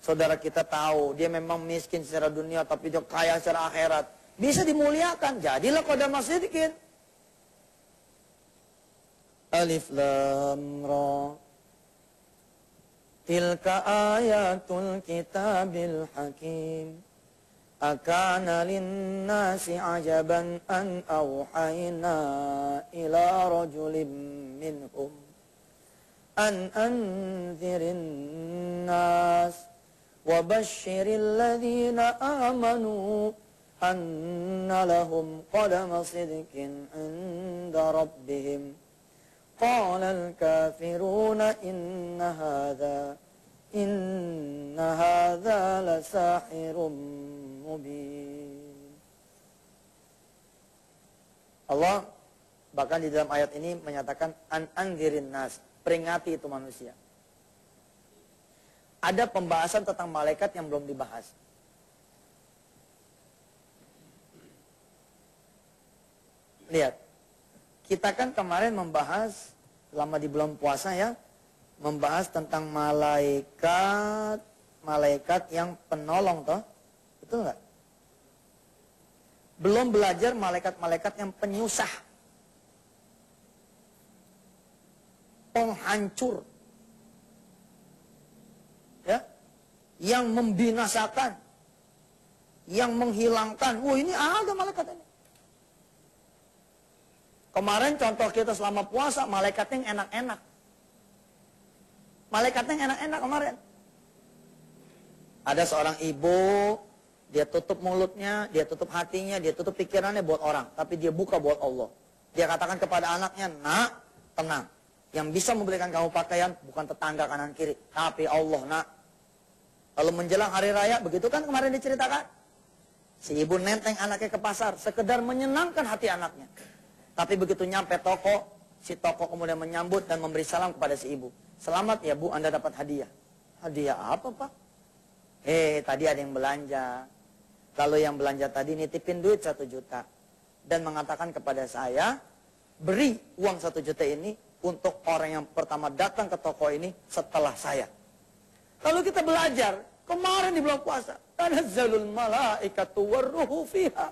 saudara kita tahu dia memang miskin secara dunia tapi dia kaya secara akhirat, bisa dimuliakan, jadilah qadama sidqin. Alif Lam Ra. Tilka ayatul kitabil hakim. Akana linnasi ajaban an awhayna ila rajulin minhum an anzirin nas wa basyiril ladhina amanu anna lahum qadama sidqin inda rabbihim. Qala al-kafiruna inna hadha lasahirun mubin. Allah bahkan di dalam ayat ini menyatakan an anzirin nas, peringati itu manusia. Ada pembahasan tentang malaikat yang belum dibahas. Lihat, kita kan kemarin membahas selama di bulan puasa ya, membahas tentang malaikat yang penolong toh, betul nggak? Belum belajar malaikat-malaikat yang penyusah, penghancur, ya, yang membinasakan, yang menghilangkan. Wah, ini ada malaikat ini. Kemarin contoh kita selama puasa, malaikatnya yang enak-enak. Malaikatnya yang enak-enak kemarin. Ada seorang ibu, dia tutup mulutnya, dia tutup hatinya, dia tutup pikirannya buat orang. Tapi dia buka buat Allah. Dia katakan kepada anaknya, nak, tenang. Yang bisa memberikan kamu pakaian bukan tetangga kanan kiri, tapi Allah, nak. Lalu menjelang hari raya, begitu kan kemarin diceritakan. Si ibu nenteng anaknya ke pasar, sekedar menyenangkan hati anaknya. Tapi begitu nyampe toko, si toko kemudian menyambut dan memberi salam kepada si ibu. Selamat ya bu, Anda dapat hadiah. Hadiah apa pak? Tadi ada yang belanja. Lalu yang belanja tadi nitipin duit 1 juta. Dan mengatakan kepada saya, beri uang 1 juta ini untuk orang yang pertama datang ke toko ini setelah saya. Lalu kita belajar, kemarin di bulan puasa. Tanazzalul malaikatu warruhu fiha.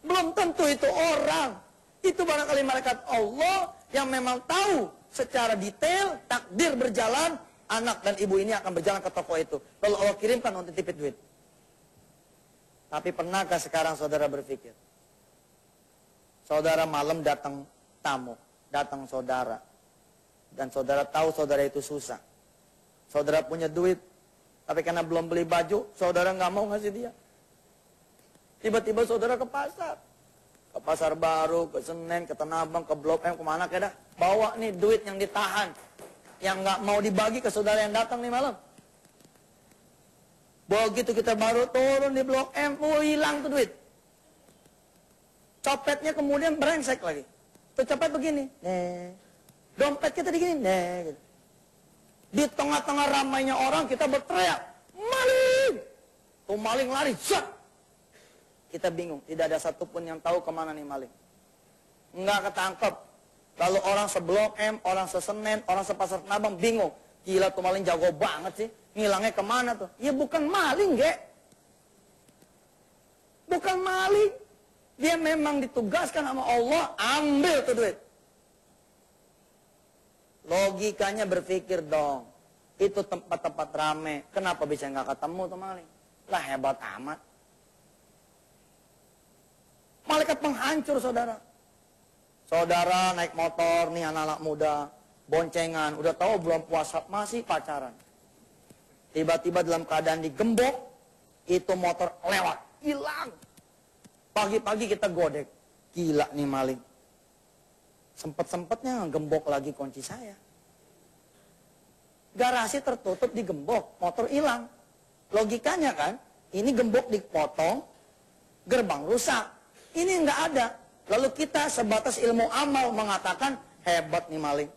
Belum tentu itu orang. Itu barangkali malaikat Allah yang memang tahu secara detail takdir berjalan, anak dan ibu ini akan berjalan ke toko itu. Lalu Allah kirimkan untuk titip duit. Tapi pernahkah sekarang saudara berpikir? Saudara malam datang tamu, datang saudara. Dan saudara tahu saudara itu susah. Saudara punya duit, tapi karena belum beli baju, saudara nggak mau ngasih dia. Tiba-tiba saudara ke pasar. Ke Pasar Baru, ke Senen, ke Tanah Abang, ke Blok M, kemana keda. Bawa nih duit yang ditahan. Yang nggak mau dibagi ke saudara yang datang nih malam. Begitu kita baru turun di Blok M, hilang tuh duit. Copetnya kemudian brengsek lagi. Tuh copet begini. Dompet kita begini. Gitu. Di tengah-tengah ramainya orang kita berteriak, maling! Tuh maling lari, zat! Kita bingung, tidak ada satupun yang tahu kemana nih maling. Nggak ketangkep. Lalu orang seblok M, orang sesenen, orang sepasar Tanah Abang bingung. Gila tuh maling jago banget sih. Ngilangnya kemana tuh? Ya bukan maling, Ge. Bukan maling. Dia memang ditugaskan sama Allah, ambil tuh duit. Logikanya berpikir dong. Itu tempat-tempat rame. Kenapa bisa nggak ketemu tuh maling? Lah hebat amat. Malaikat penghancur saudara. Saudara naik motor nih anak-anak muda, boncengan, udah tahu belum puasa masih pacaran. Tiba-tiba dalam keadaan digembok, itu motor lewat, hilang. Pagi-pagi kita godek, gila nih maling. Sempet-sempetnya gembok lagi kunci saya. Garasi tertutup digembok, motor hilang. Logikanya kan, ini gembok dipotong, gerbang rusak. Ini nggak ada. Lalu kita sebatas ilmu amal mengatakan hebat nih maling.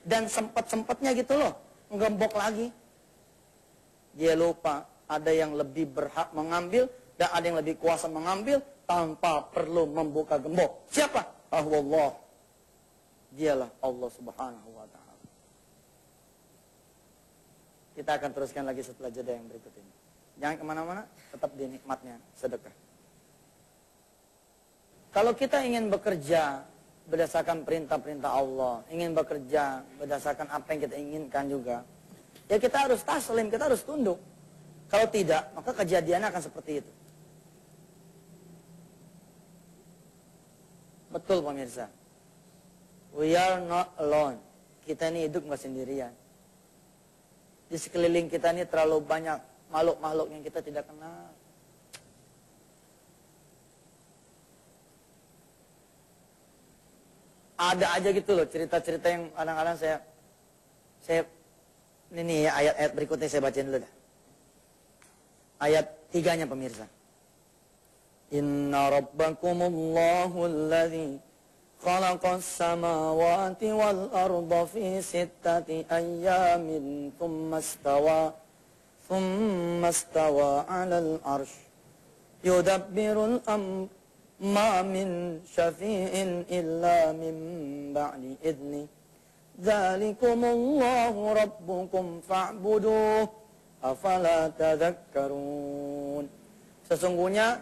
Dan sempet-sempetnya gitu loh, menggembok lagi. Dia lupa ada yang lebih berhak mengambil dan ada yang lebih kuasa mengambil tanpa perlu membuka gembok. Siapa? Allah. Dialah Allah Subhanahu wa ta'ala. Kita akan teruskan lagi setelah jeda yang berikut ini. Jangan kemana-mana, tetap di nikmatnya sedekah. Kalau kita ingin bekerja berdasarkan perintah-perintah Allah, ingin bekerja berdasarkan apa yang kita inginkan juga, ya kita harus taslim, kita harus tunduk. Kalau tidak, maka kejadiannya akan seperti itu. Betul pemirsa. We are not alone. Kita ini hidup nggak sendirian. Di sekeliling kita ini terlalu banyak makhluk-makhluk yang kita tidak kenal. Ada aja gitu loh cerita-cerita yang kadang-kadang saya ini ayat-ayat berikutnya saya bacain dulu dah. Ayat 3-nya pemirsa. Inna rabbakumullahu alladhi khalaqas samawati wal arda fi sittati ayyamin thumma istawa 'alal arsh yudabbirul amr ma min syafi'in illa min ba'di idni dzalikumullahu rabbukum fa'buduh afala tadhakkarun. Sesungguhnya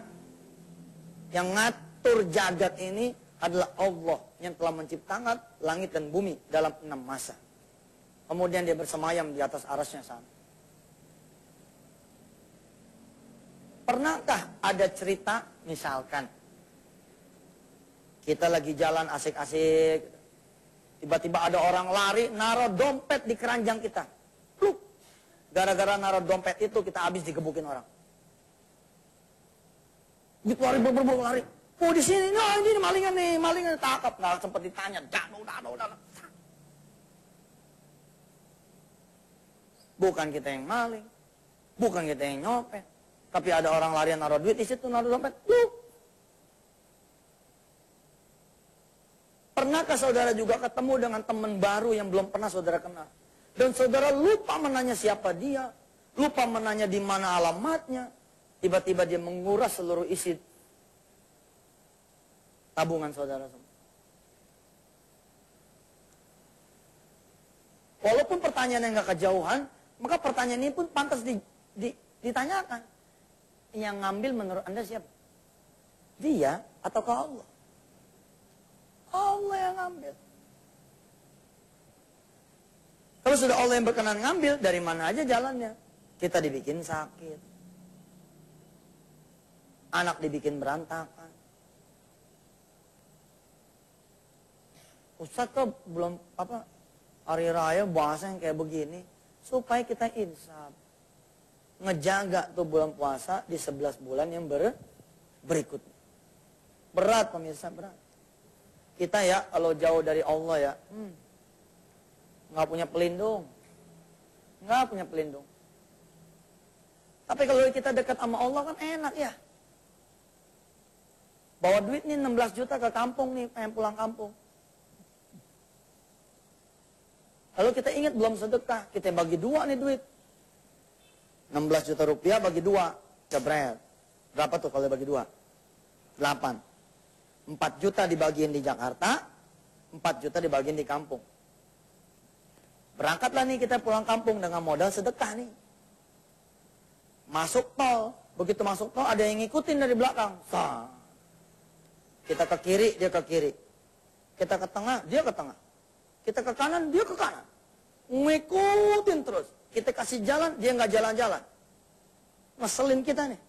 yang ngatur jagat ini adalah Allah yang telah menciptakan langit dan bumi dalam 6 masa. Kemudian dia bersemayam di atas arasnya sana. Pernahkah ada cerita misalkan kita lagi jalan asik-asik, tiba-tiba ada orang lari naruh dompet di keranjang kita. Pluk. Gara-gara naruh dompet itu kita habis digebukin orang. Gitu lari, lari. Oh di sini, nah ini malingan tangkap. Nggak sempat ditanya, dado. Bukan kita yang maling, bukan kita yang nyopet, tapi ada orang lari naruh duit di situ, naruh dompet. Pluk. Pernahkah saudara juga ketemu dengan teman baru yang belum pernah saudara kenal? Dan saudara lupa menanya siapa dia, lupa menanya di mana alamatnya, tiba-tiba dia menguras seluruh isi tabungan saudara semua. Walaupun pertanyaannya nggak kejauhan, maka pertanyaan ini pun pantas ditanyakan. Yang ngambil menurut Anda siapa? Dia ataukah Allah? Allah yang ngambil. Kalau sudah Allah yang berkenan ngambil, dari mana aja jalannya? Kita dibikin sakit. Anak dibikin berantakan. Ustaz kok belum hari raya bahasa yang kayak begini. Supaya kita insaf. Ngejaga tuh bulan puasa di 11 bulan yang berikutnya. Berat pemirsa, berat. Kita ya kalau jauh dari Allah ya, nggak punya pelindung. Tapi kalau kita dekat sama Allah kan enak ya. Bawa duit nih 16 juta ke kampung nih, pengen pulang kampung. Lalu kita ingat belum sedekah, kita bagi 2 nih duit. 16 juta rupiah bagi 2, jebret. Berapa tuh kalau bagi 2? 8. 4 juta dibagiin di Jakarta, 4 juta dibagiin di kampung. Berangkatlah nih kita pulang kampung dengan modal sedekah nih. Masuk tol, begitu masuk tol ada yang ngikutin dari belakang. Sah. Kita ke kiri, dia ke kiri. Kita ke tengah, dia ke tengah. Kita ke kanan, dia ke kanan. Ngikutin terus. Kita kasih jalan, dia nggak jalan-jalan. Ngeselin kita nih.